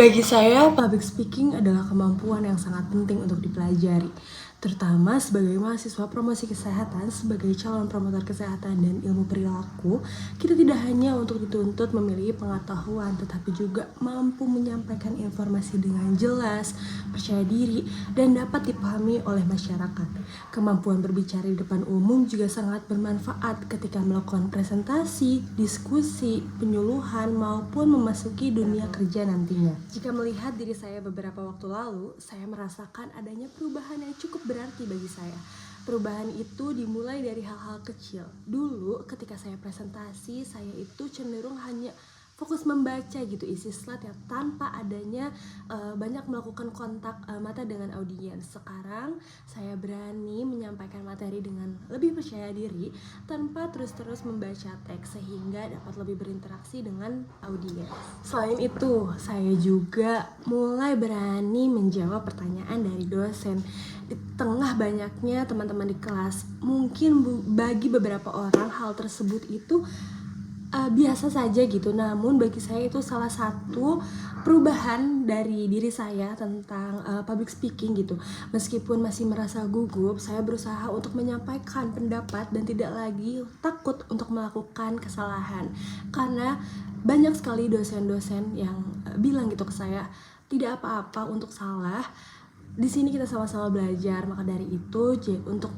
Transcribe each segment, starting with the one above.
Bagi saya, public speaking adalah kemampuan yang sangat penting untuk dipelajari, terutama sebagai mahasiswa promosi kesehatan, sebagai calon promotor kesehatan dan ilmu perilaku. Kita tidak hanya untuk dituntut memiliki pengetahuan, tetapi juga mampu menyampaikan informasi dengan jelas, percaya diri, dan dapat dipahami oleh masyarakat. Kemampuan berbicara di depan umum juga sangat bermanfaat ketika melakukan presentasi, diskusi, penyuluhan, maupun memasuki dunia kerja nantinya. Jika melihat diri saya beberapa waktu lalu, saya merasakan adanya perubahan yang cukup berarti bagi saya. Perubahan itu dimulai dari hal-hal kecil. Dulu ketika saya presentasi, saya itu cenderung hanya fokus membaca gitu isi slide ya, tanpa adanya banyak melakukan kontak mata dengan audiens. Sekarang saya berani menyampaikan materi dengan lebih percaya diri tanpa terus-terus membaca teks, sehingga dapat lebih berinteraksi dengan audiens. Selain itu, saya juga mulai berani menjawab pertanyaan dari dosen di tengah banyaknya teman-teman di kelas. Mungkin bagi beberapa orang hal tersebut itu biasa saja gitu, namun bagi saya itu salah satu perubahan dari diri saya tentang public speaking gitu. Meskipun masih merasa gugup, saya berusaha untuk menyampaikan pendapat dan tidak lagi takut untuk melakukan kesalahan, karena banyak sekali dosen-dosen yang bilang gitu ke saya, tidak apa-apa untuk salah, di sini kita sama-sama belajar. Maka dari itu untuk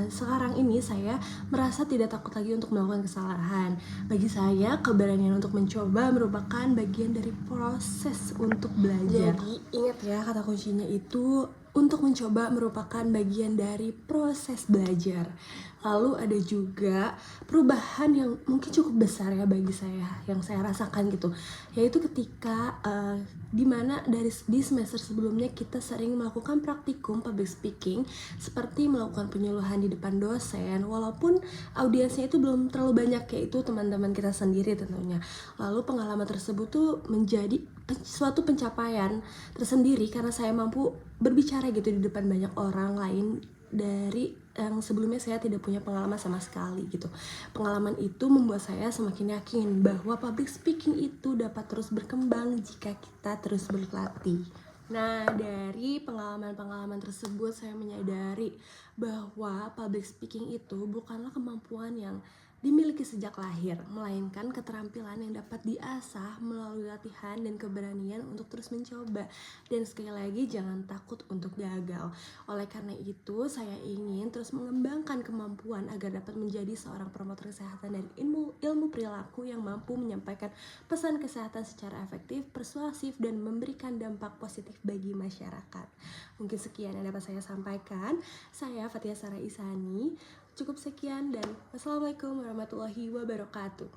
sekarang ini saya merasa tidak takut lagi untuk melakukan kesalahan. Bagi saya, keberanian untuk mencoba merupakan bagian dari proses untuk belajar. Jadi ingat ya, kata kuncinya itu untuk mencoba merupakan bagian dari proses belajar. Lalu ada juga perubahan yang mungkin cukup besar ya bagi saya, yang saya rasakan gitu, yaitu ketika dimana di semester sebelumnya kita sering melakukan praktikum public speaking, seperti melakukan penyuluhan di depan dosen, walaupun audiensnya itu belum terlalu banyak, yaitu teman-teman kita sendiri tentunya. Lalu pengalaman tersebut tuh menjadi suatu pencapaian tersendiri karena saya mampu berbicara gitu di depan banyak orang lain dari yang sebelumnya saya tidak punya pengalaman sama sekali gitu. Pengalaman itu membuat saya semakin yakin bahwa public speaking itu dapat terus berkembang jika kita terus berlatih. Nah, dari pengalaman-pengalaman tersebut saya menyadari bahwa public speaking itu bukanlah kemampuan yang dimiliki sejak lahir, melainkan keterampilan yang dapat diasah melalui latihan dan keberanian untuk terus mencoba. Dan sekali lagi, jangan takut untuk gagal. Oleh karena itu, saya ingin terus mengembangkan kemampuan agar dapat menjadi seorang promotor kesehatan dan ilmu perilaku yang mampu menyampaikan pesan kesehatan secara efektif, persuasif, dan memberikan dampak positif bagi masyarakat. Mungkin sekian yang dapat saya sampaikan. Saya Fathia Sara Isani. Cukup sekian dan wassalamualaikum warahmatullahi wabarakatuh.